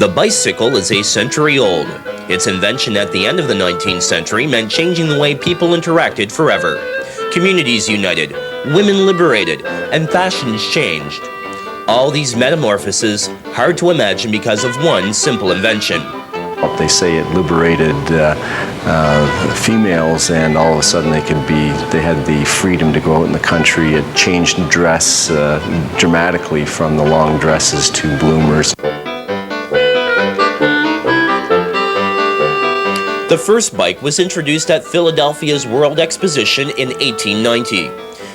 The bicycle is a century old. Its invention at the end of the 19th century meant changing the way people interacted forever. Communities united, women liberated, and fashions changed. All these metamorphoses, hard to imagine because of one simple invention. They say it liberated females, and all of a sudden they had the freedom to go out in the country. It changed dress dramatically from the long dresses to bloomers. The first bike was introduced at Philadelphia's World Exposition in 1890.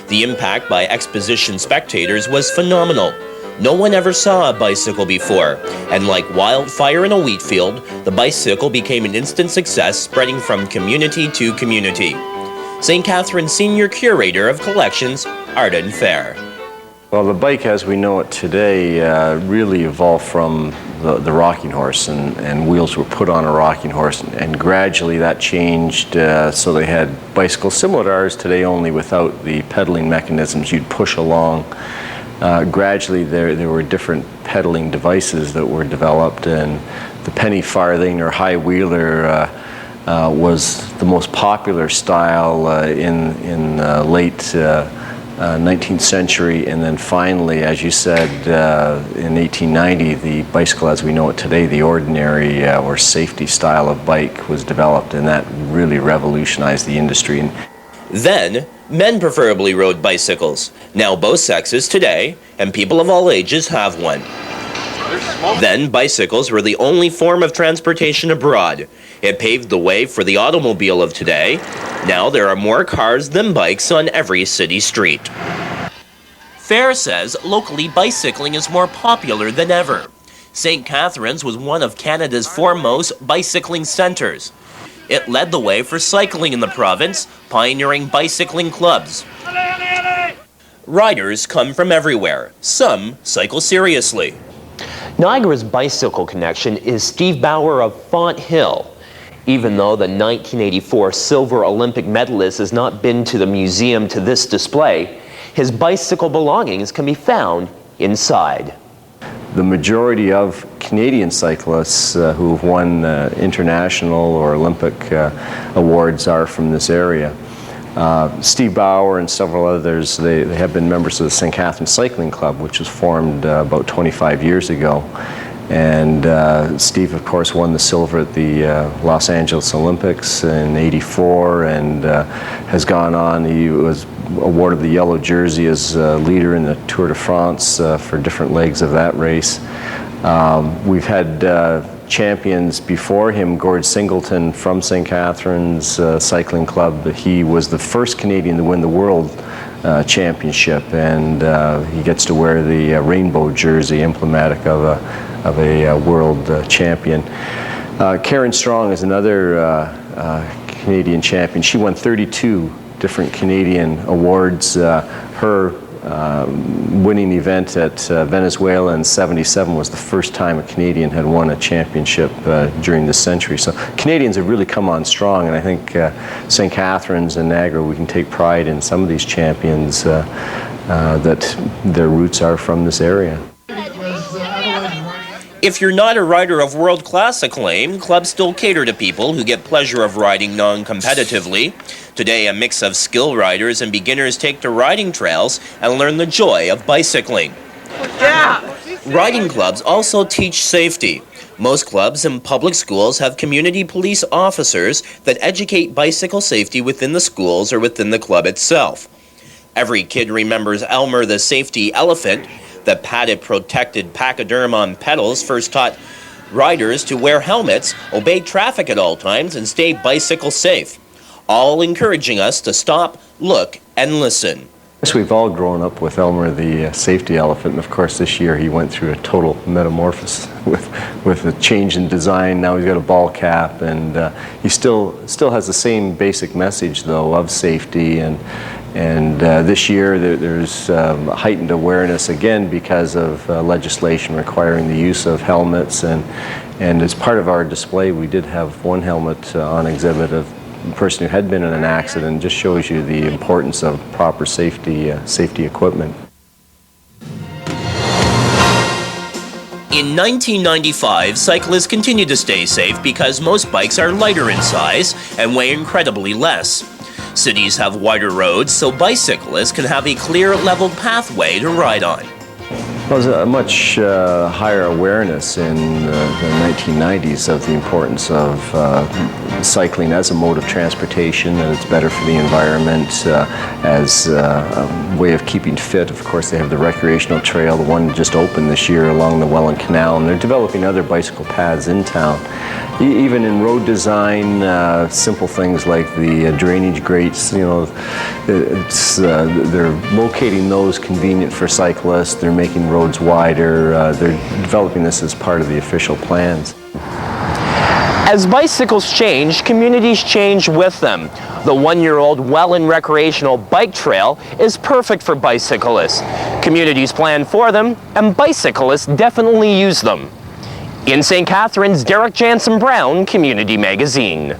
The impact by exposition spectators was phenomenal. No one ever saw a bicycle before, and like wildfire in a wheat field, the bicycle became an instant success, spreading from community to community. St. Catharines Senior Curator of Collections, Arden Fair. Well, the bike as we know it today really evolved from the rocking horse, and wheels were put on a rocking horse, and gradually that changed so they had bicycles similar to ours today, only without the pedaling mechanisms. You'd push along. Gradually there were different pedaling devices that were developed, and the penny farthing or high wheeler was the most popular style in late 19th century, and then finally, as you said, in 1890, the bicycle as we know it today, the ordinary or safety style of bike was developed, and that really revolutionized the industry. Then, men preferably rode bicycles. Now both sexes today, and people of all ages have one. Then bicycles were the only form of transportation abroad. It paved the way for the automobile of today. Now there are more cars than bikes on every city street. Fair says locally bicycling is more popular than ever. St. Catharines was one of Canada's foremost bicycling centers. It led the way for cycling in the province, pioneering bicycling clubs. Riders come from everywhere. Some cycle seriously. Niagara's bicycle connection is Steve Bauer of Font Hill. Even though the 1984 silver Olympic medalist has not been to the museum to this display, his bicycle belongings can be found inside. The majority of Canadian cyclists who have won international or Olympic awards are from this area. Steve Bauer and several others, they have been members of the St. Catharines Cycling Club, which was formed about 25 years ago. And Steve, of course, won the silver at the Los Angeles Olympics in '84, and has gone on. He was awarded the yellow jersey as leader in the Tour de France for different legs of that race. We've had champions before him. Gord Singleton from St. Catharines Cycling Club. He was the first Canadian to win the World Championship, and he gets to wear the rainbow jersey, emblematic of a world champion. Karen Strong is another Canadian champion. She won 32 different Canadian awards. Her winning event at Venezuela in '77 was the first time a Canadian had won a championship during this century. So Canadians have really come on strong, and I think St. Catharines and Niagara, we can take pride in some of these champions that their roots are from this area. If you're not a rider of world-class acclaim, clubs still cater to people who get pleasure of riding non-competitively. Today, a mix of skill riders and beginners take to riding trails and learn the joy of bicycling. Riding clubs also teach safety. Most clubs and public schools have community police officers that educate bicycle safety within the schools or within the club itself. Every kid remembers Elmer the safety elephant. The padded, protected pachyderm on pedals first taught riders to wear helmets, obey traffic at all times, and stay bicycle safe, all encouraging us to stop, look, and listen. Yes, we've all grown up with Elmer the safety elephant, and of course this year he went through a total metamorphosis with a change in design. Now he's got a ball cap, and he still has the same basic message, though, of safety. And this year there's heightened awareness again because of legislation requiring the use of helmets, and as part of our display we did have one helmet on exhibit of a person who had been in an accident. Just shows you the importance of proper safety equipment. In 1995, cyclists continue to stay safe because most bikes are lighter in size and weigh incredibly less. Cities have wider roads, so bicyclists can have a clear, leveled pathway to ride on. Well, there's a much higher awareness in the 1990s of the importance of cycling as a mode of transportation, that it's better for the environment, as a way of keeping fit. Of course, they have the recreational trail, the one just opened this year along the Welland Canal, and they're developing other bicycle paths in town. Even in road design, simple things like the drainage grates, you know, they're locating those convenient for cyclists. They're making roads wider. They're developing this as part of the official plans. As bicycles change, communities change with them. The one-year-old Welland Recreational Bike Trail is perfect for bicyclists. Communities plan for them, and bicyclists definitely use them. In St. Catharines, Jansen-Brown, Community Magazine.